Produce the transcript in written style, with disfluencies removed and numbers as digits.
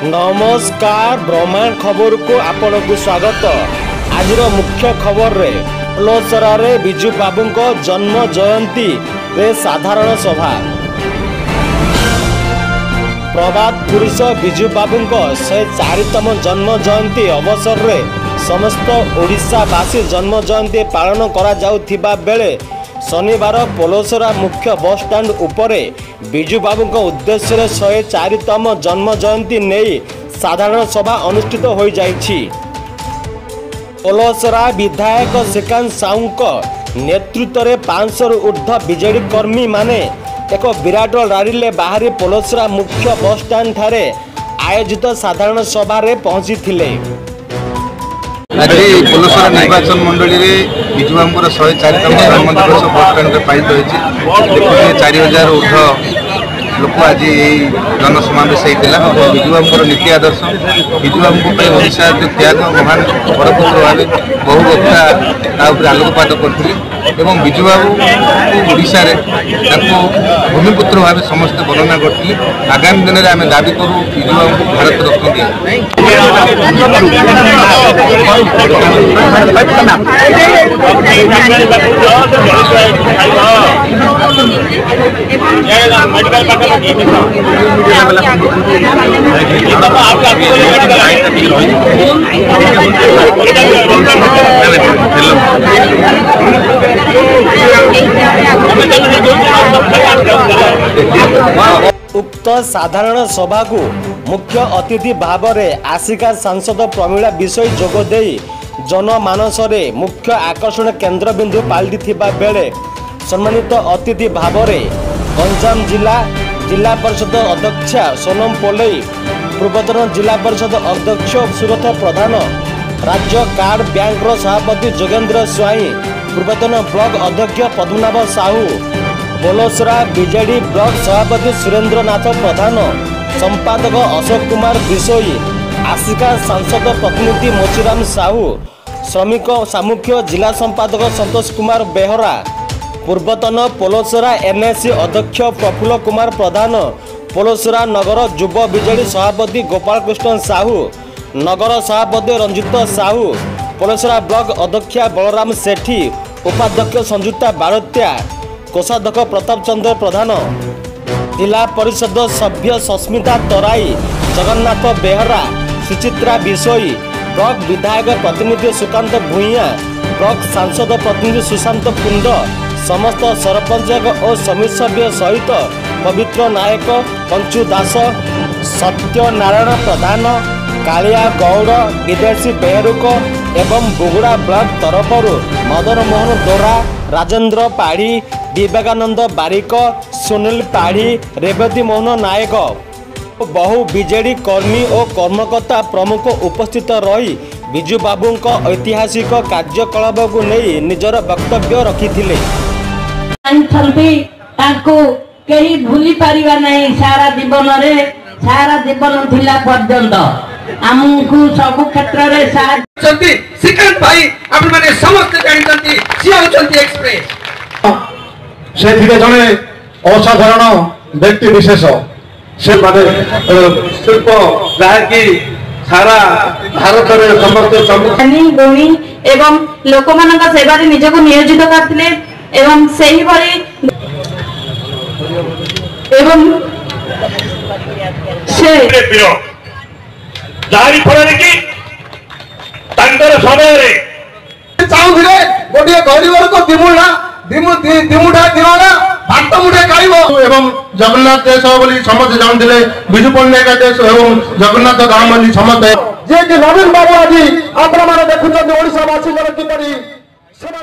नमस्कार ब्रह्मांड खबर को आपण को स्वागत। आज मुख्य खबर रे पलोसरा रे बिजू बाबू जन्म जयंती रे साधारण सभा। प्रभात पुरुष बिजू बाबू 104तम जन्म जयंती अवसर रे समस्त ओडिशावासी जन्म जयंती पालन करा जाउथिबा बेले शनिवार पलोसरा मुख्य बस स्टैंड उपरे बिजू बाबू उद्देश्य 104तम जन्म जयंती नहीं साधारण सभा अनुष्ठित हो जाइछि। पलोसरा विधायक श्रीकांत साहू नेतृत्व में 500 ऊर्ध्व बीजेडी कर्मी माने एक विराट रैली बाहरी पलोसरा मुख्य बस स्टैंड ठारे आयोजित साधारण सभा रे पहुंची थिले। आज पलोसरा निर्वाचन मंडली में बिजू बाबू 104तम जन्म दिवस बस स्टैंड में पालित होती 4000 ऊर्ध्व लोक आज जनसमावेश होता। बिजू बाबू नीति आदर्श बिजू बाबू ओडिशा त्याग महान बड़पुत्र भाव बहु वक्ता आलोकपात करते बिजू बाबू ओडिशा भूमिपुत्र भाव समस्त वर्णना करते। आगामी दिन में आम दाबी करूँ बिजू बाबू भारत रत्न उक्त साधारण सभा को मुख्य अतिथि भाव में आसिका सांसद प्रमीला विषय जोगदे जनमानस रे मुख्य आकर्षण केन्द्र बिंदु पलटि बेले सम्मानित अतिथि भाव में गंजाम जिला परिषद अध्यक्ष सोनम पोलई, पूर्वतन जिला परिषद अध्यक्ष सुरथ प्रधान, राज्य कार्ड बैंक सभापति जोगेन्द्र स्वाई, पूर्वतन ब्लॉक अध्यक्ष पद्मनाभ साहू, पलोसरा बीजेडी ब्लॉक सभापति सुरेंद्रनाथ प्रधान, संपादक अशोक कुमार बिशोई, आसिका सांसद प्रतिनिधि मोचीराम साहू, श्रमिक सामुख्य जिला संपादक संतोष कुमार बेहरा, पूर्वतन पलोसरा एनएससी अध्यक्ष प्रफुल्ल कुमार प्रधान, पलोसरा नगर युव बीजेडी सभापति गोपाल कृष्ण साहू, नगर सभापति रंजित साहू, पलोसरा ब्लॉक अध्यक्ष बलराम सेठी, उपाध्यक्ष संयुक्ता बारतिया, कोषाध्यक्ष प्रताप चंद्र प्रधान, जिला परिषद सभ्य सस्मिता तराई, जगन्नाथ बेहरा, सुचित्रा बिशोई, ब्लॉक विधायक प्रतिनिधि सुकांत भूइया, ब्लॉक सांसद प्रतिनिधि सुशांत कुंड, समस्त सरपंच और समिति सभ्य सहित पवित्र नायक, पंचु दास, सत्यनारायण प्रधान, कालिया गौड़, विदेशी बेहरुक एवं बुगुड़ा ब्लॉक तरफ मदन मोहन दोरा, राजेंद्र पाढ़ी, विवेकानंद बारिक, सुनील पाढ़ी, रेवती मोहन नायक बहु बीजेडी कर्मी और कर्मकर्ता प्रमुख उपस्थित रही बिजू बाबू ऐतिहासिक कार्यकलाप को नहीं निजर वक्तव्य रखिथिले। कहीं भूली पारिबा नहीं सारा जीवन रे सारा जीवन थिला पर्यंत आमको सब क्षेत्र रे साथी श्रीकांत भाई आपण माने समस्त जानचंती सिया होचंती एक्सप्रेस से थिले जने असाधारण व्यक्ति विशेष से माने शिल्प जहाँकि सारा भारत रे समस्त गुणी एवं लोकमान सेवा निजक नियोजित करथिले एवं सही भरी एवं से जारी फଳରେ कि तांकर समय रे चाहुथिले गोटे गरीब को दिमुठा दिवाना भात मुठे खाइबो एवं जगन्नाथ देश बोली समस्त जानथिले बिजू पट्टनायक देश एवं जगन्नाथ गांव बोली समस्त जे कि नवीन बाबू आज आपण माने देखुछन ओडिसा वासी किपरि सेवा